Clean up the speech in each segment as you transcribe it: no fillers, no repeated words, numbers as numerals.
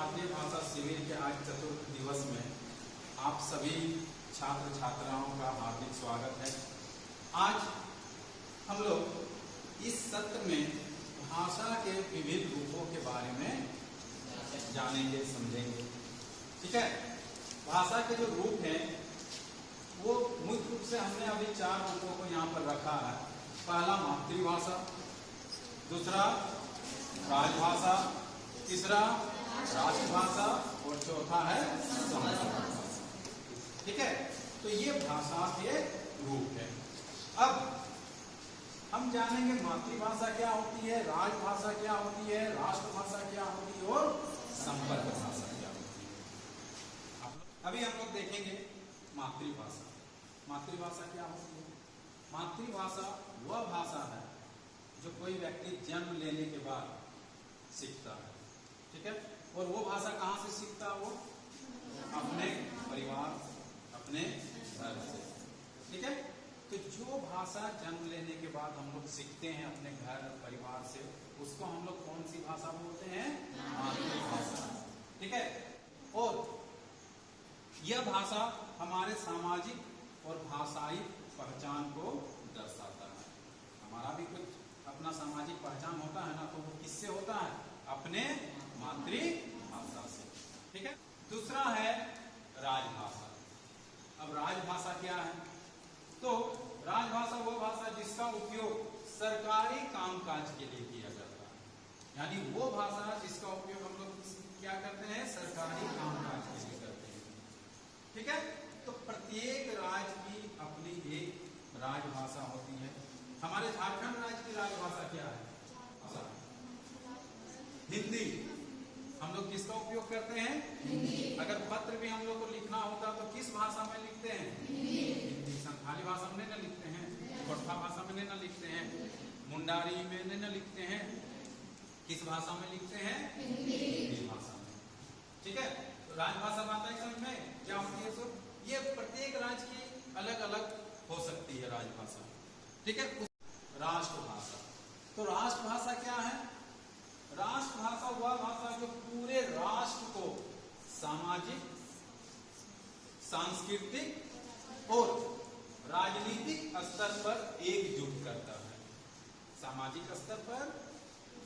भारतीय भाषा शिविर के आज चतुर्थ दिवस में आप सभी छात्र छात्राओं का हार्दिक स्वागत है। आज हम लोग इस सत्र में भाषा के विविध रूपों के बारे में जानेंगे, समझेंगे। ठीक है, भाषा के जो रूप हैं वो मुख्य रूप से हमने अभी 4 रूपों को यहाँ पर रखा है। पहला मातृभाषा, दूसरा राजभाषा, तीसरा राष्ट्रभाषा और चौथा है संपर्क भाषा। ठीक है, तो ये भाषा के रूप है। अब हम जानेंगे मातृभाषा क्या होती है, राजभाषा क्या होती है, राष्ट्रभाषा क्या होती है और संपर्क भाषा क्या होती है। अभी हम लोग देखेंगे मातृभाषा। मातृभाषा क्या होती है? मातृभाषा वह भाषा है जो कोई व्यक्ति जन्म लेने के बाद सीखता है। ठीक है, और वो भाषा कहाँ से सीखता है? वो अपने परिवार, अपने घर से। ठीक है, तो जो भाषा जन्म लेने के बाद हम लोग सीखते हैं अपने घर परिवार से, उसको हम लोग कौन सी भाषा बोलते हैं? मातृभाषा। ठीक है, और यह भाषा हमारे सामाजिक और भाषाई पहचान को दर्शाता है। हमारा भी कुछ अपना सामाजिक पहचान होता है ना, तो वो किससे होता है? अपने मातृभाषा से। ठीक है, दूसरा है राजभाषा। अब राजभाषा क्या है? तो राजभाषा वो भाषा जिसका उपयोग सरकारी कामकाज के लिए किया जाता है। यानी वो भाषा जिसका उपयोग हम लोग क्या करते हैं? सरकारी कामकाज के लिए करते हैं। ठीक है, तो प्रत्येक राज्य की अपनी एक राजभाषा होती है। हमारे झारखंड राज्य की राजभाषा क्या है? हिंदी। हम लोग किसका उपयोग करते हैं? हिंदी। अगर पत्र भी हम लोग को लिखना होता तो किस भाषा में लिखते हैं? हिंदी। संथाली भाषा में न लिखते हैं, कोठा भाषा में न लिखते हैं, मुंडारी में न लिखते हैं। किस भाषा में लिखते हैं? हिंदी भाषा में। ठीक है, तो राजभाषा बात है समझ में क्या होती है? सो ये प्रत्येक राज्य की अलग अलग हो सकती है राजभाषा। ठीक है, राष्ट्रभाषा। तो राष्ट्रभाषा क्या है? राष्ट्रभाषा वह भाषा जो पूरे राष्ट्र को सामाजिक, सांस्कृतिक और राजनीतिक स्तर पर एकजुट करता है। सामाजिक स्तर पर,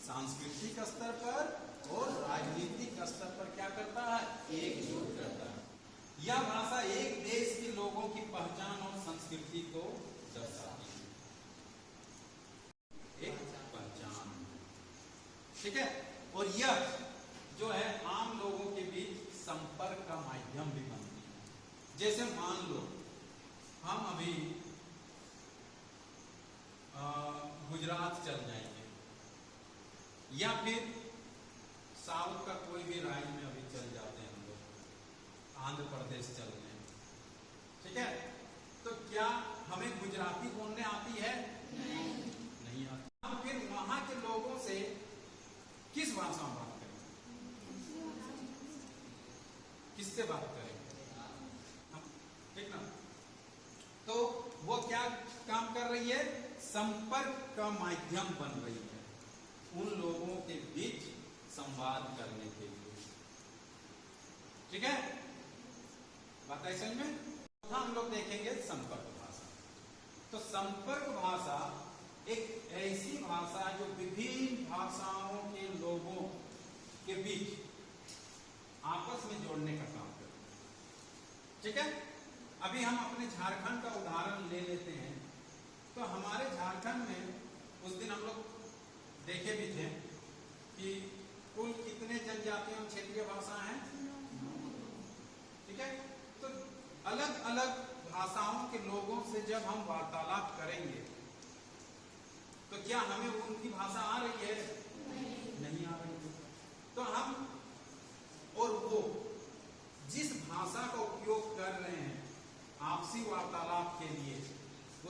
सांस्कृतिक स्तर पर और राजनीतिक स्तर पर क्या करता है? एकजुट करता है। यह भाषा एक देश के लोगों की पहचान और संस्कृति को दर्शाती है। एक पहचान। ठीक है, और यह जो है आम लोगों के बीच संपर्क का माध्यम भी बनती है। जैसे मान लो हम अभी गुजरात चल जाएंगे या फिर साउथ का कोई भी राज्य में अभी चल जाते हैं हम लोग, आंध्र प्रदेश चल रहे हैं। ठीक है, तो क्या हमें गुजराती बोलने आती है? नहीं आती। हम फिर वहां के लोगों से किस भाषा में बात करेंगे? किससे बात करेंगे? ठीक ना? तो वो क्या काम कर रही है? संपर्क का माध्यम बन रही है उन लोगों के बीच संवाद करने के लिए। ठीक है, बात है समझ में? हम लोग देखेंगे संपर्क भाषा। तो संपर्क भाषा एक ऐसी भाषा जो विभिन्न भाषाओं के लोगों के बीच आपस में जोड़ने का काम करती है। ठीक है, अभी हम अपने झारखंड का उदाहरण ले लेते हैं। तो हमारे झारखंड में उस दिन हम लोग देखे भी थे कि कुल कितने जनजातियों और क्षेत्रीय भाषा हैं? ठीक है, तो अलग अलग भाषाओं के लोगों से जब हम वार्तालाप करेंगे तो क्या हमें उनकी भाषा आ रही है? नहीं आ रही है। तो हम और वो जिस भाषा का उपयोग कर रहे हैं आपसी वार्तालाप के लिए,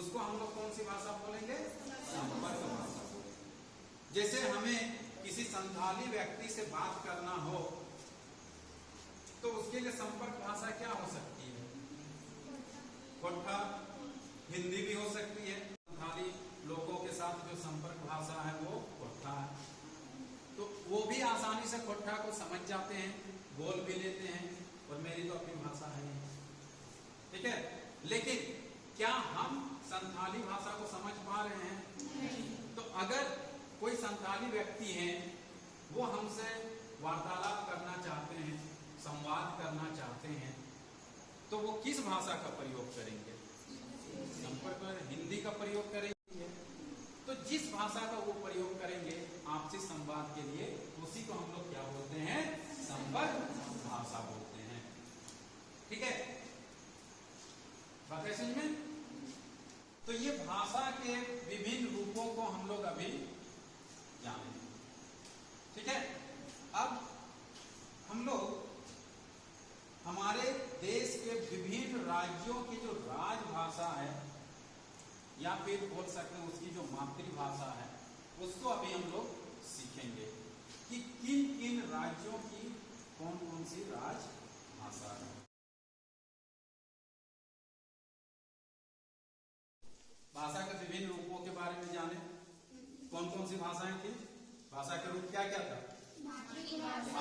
उसको हम लोग कौन सी भाषा बोलेंगे? संपर्क भाषा बोलेंगे। जैसे हमें किसी संथाली व्यक्ति से बात करना हो तो उसके लिए संपर्क भाषा क्या हो सकती है? कोठा। हिंदी भी हो सकती है। संथाली लोगों के साथ जो संपर्क भाषा है वो कोठा है। तो वो भी आसानी से कोठा को समझ समझ जाते हैं, बोल भी लेते हैं, और मेरी तो अपनी भाषा है नहीं, ठीक है। लेकिन क्या हम संथाली भाषा को समझ पा रहे हैं? नहीं। तो अगर कोई संथाली व्यक्ति है, वो हमसे वार्तालाप करना चाहते हैं, संवाद करना चाहते हैं, तो वो किस भाषा का प्रयोग करेंगे? संपर्क में हिंदी का प्रयोग करेंगे। तो जिस भाषा का वो प्रयोग करेंगे आपसी संवाद के लिए, उसी को हम लोग क्या बोलते हैं? संपर्क भाषा बोलते हैं, ठीक है। बात है समझ में? तो ये भाषा के विभिन्न रूपों को हम लोग अभी जानेंगे, ठीक है। अब हम लोग हमारे देश के विभिन्न राज्यों की जो राजभाषा है, या फिर बोल सकते हैं उसकी जो मातृभाषा है, उसको अभी हम लोग सीखेंगे कि किन किन राज्यों की कौन कौन सी राजभाषा है। भाषा के विभिन्न रूपों के बारे में जाने। कौन कौन सी भाषाएं थी? भाषा के रूप क्या क्या था? मातृभाषा,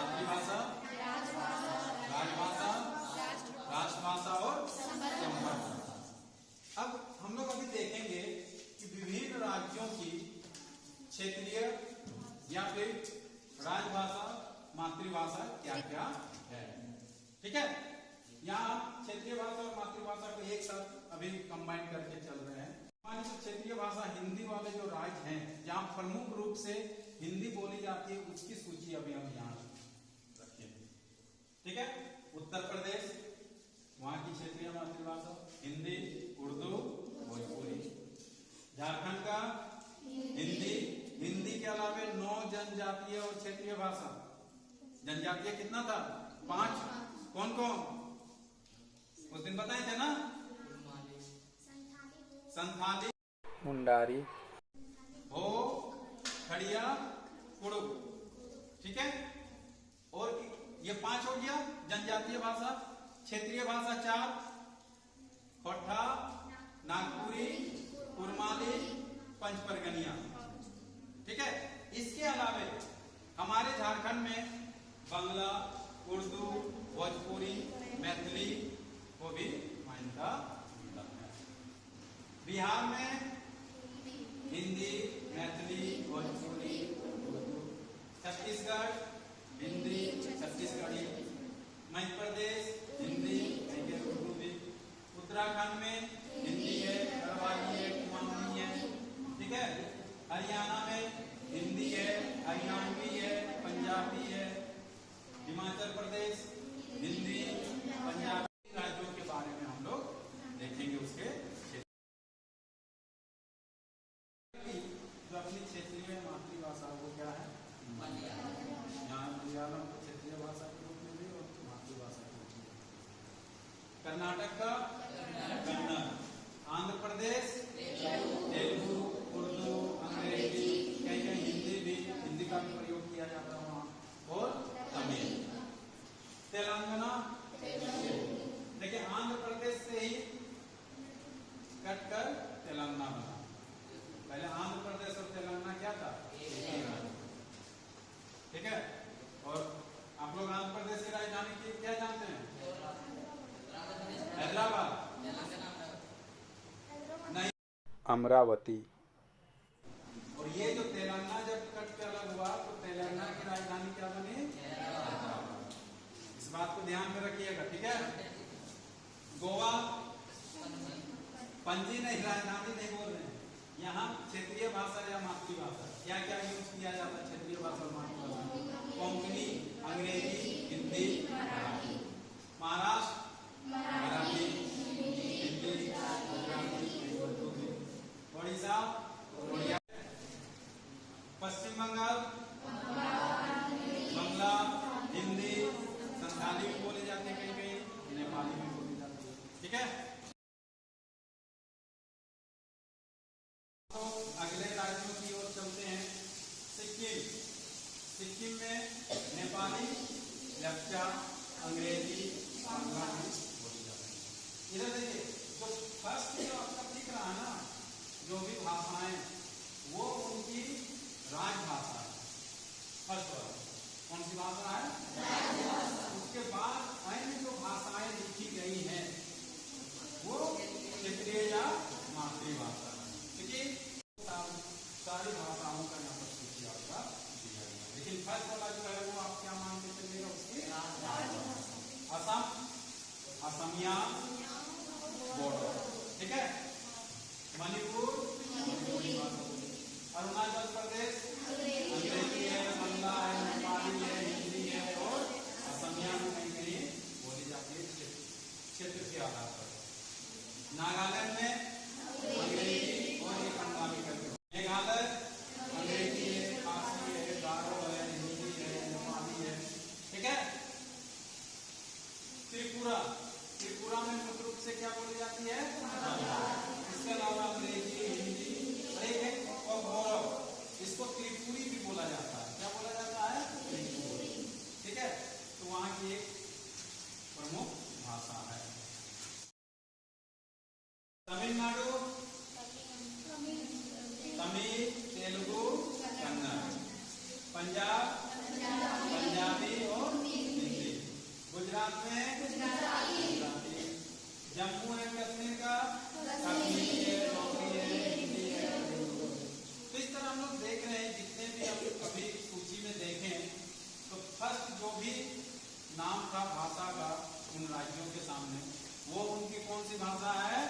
राजभाषा, राष्ट्रभाषा और संपर्क भाषा। अब हम लोग अभी देखेंगे कि विभिन्न राज्यों की क्षेत्रीय या फिर राजभाषा, मातृभाषा क्या क्या है, ठीक है। यहाँ क्षेत्रीय भाषा और मातृभाषा को एक साथ अभी कंबाइन करके चल रहे हैं। हमारी जो क्षेत्रीय भाषा हिंदी वाले जो राज्य हैं, जहाँ प्रमुख रूप से हिंदी बोली जाती है, उसकी सूची अभी हम यहाँ रखेंगे, ठीक है। उत्तर प्रदेश, वहां की क्षेत्रीय मातृभाषा हिंदी, उर्दू, भोजपुरी। झारखंड का हिंदी, हिंदी के अलावा 9 जनजातीय और क्षेत्रीय भाषा। जनजातीय कितना था? 5। कौन कौन? उस दिन बताए थे ना? संथाली, मुंडारी, हो, खड़िया, कुड़ुक, ठीक है। और ये 5 हो गया जनजातीय भाषा। क्षेत्रीय भाषा 4, खोटा, नागपुरी, कुरमाली, पंचपरगनिया, ठीक है। इसके अलावे हमारे झारखंड में बांग्ला, उर्दू, भोजपुरी, मैथिली को भी मान्यता मिला है। बिहार में हिंदी, मैथिली, भोजपुरी, उर्दू। छत्तीसगढ़ हिंदी, छत्तीसगढ़ी। मध्य प्रदेश हिंदी, उर्दू भी। उत्तराखंड में हिंदी है, गढ़वाली है, कुमाऊनी है, ठीक है। हरियाणा में हिंदी है, हरियाणवी है, पंजाबी है। हिमाचल प्रदेश हिंदी, पंजाबी। राज्यों के बारे में हम लोग देखेंगे। उसके जो अपनी क्षेत्रीय मातृभाषा वो क्या है? यहाँ मलयालम को क्षेत्रीय भाषा के रूप में भी और मातृभाषा के रूप में। कर्नाटक का कन्नड़, आंध्र प्रदेश तेलुगु, उर्दू, अंग्रेजी, कहीं कहीं हिंदी भी, हिंदी का भी प्रयोग किया जाता है वहाँ, और तमिल। तेलंगाना, देखिए आंध्र प्रदेश से ही कटकर तेलंगाना बना। पहले आंध्र प्रदेश और तेलंगाना क्या था? ठीक है। और आप लोग आंध्र प्रदेश की राजधानी की क्या जानते हैं? हैदराबाद नहीं, अमरावती। और ये जो तेलंगाना जब कट के अलग हुआ तो तेलंगाना की राजधानी क्या बनी? हैदराबाद। इस बात को ध्यान में रखिएगा, ठीक है। गोवा, पणजी नहीं, राजधानी नहीं बोल रहे हैं। यहाँ क्षेत्रीय भाषा या मातृभाषा क्या क्या यूज किया जाता है? क्षेत्रीय भाषा और मातृभाषा कोंकणी, अंग्रेजी, हिंदी, मराठी। महाराष्ट्र मराठी, हिंदी, उड़ीसा उड़िया। पश्चिम बंगाल बांग्ला, हिंदी, संथाली भी बोले जाते हैं, कहीं कहीं नेपाली भी बोली जाती है, ठीक है। तो अगले राज्यों की ओर चलते हैं। सिक्किम, सिक्किम में नेपाली, लेप्चा, अंग्रेजी, बांग्ला भी बोली जाती है। इधर देखिए, जो फर्स्ट जो आपका दिख रहा है ना, जो भी भाषाएं, वो उनकी राजभाषा है, फर्स्ट वाला। कौन सी भाषा है? उसके बाद अन्य जो भाषाएं लिखी गई हैं वो क्षेत्रीय या मातृभाषा है। ठीक है, सारी भाषाओं का यहाँ पर सूची आपका दिया गया, लेकिन फर्स्ट वाला जो है वो आप क्या मान के चलिएगा? उसकी असम, असमिया, बोडो, ठीक है। मणिपुर, मणिपुरी भाषा। अरुणाचल प्रदेश अंग्रेजी है, बंगला है, नेपाली है, हिंदी है और असमिया में कहीं कहीं बोली जाती है क्षेत्र के आधार पर। नागालैंड में अंग्रेजी और एक पंजाबी करके। मेघालय अंग्रेजी है, खासी है, गारो है, हिंदी है, नेपाली है, ठीक है। त्रिपुरा, त्रिपुरा में मुख्य रूप से क्या बोली जाती है? इसके अलावा अंग्रेजी, हिंदी और गौरव, इसको त्रिपुरी भी बोला जाता है। क्या बोला जाता है? त्रिपुरी, ठीक है। तो वहां की एक प्रमुख भाषा है। तमिलनाडु तमिल, तेलुगु, कन्नड़। पंजाब पंजाबी और हिंदी। गुजरात में गुजराती। जम्मू एंड कश्मीर का कश्मीरी है, डोगरी है, हिंदी है। तो इस तरह हम लोग देख रहे हैं, जितने भी हम लोग कभी सूची में देखें तो फर्स्ट जो भी नाम था भाषा का उन राज्यों के सामने, वो उनकी कौन सी भाषा है?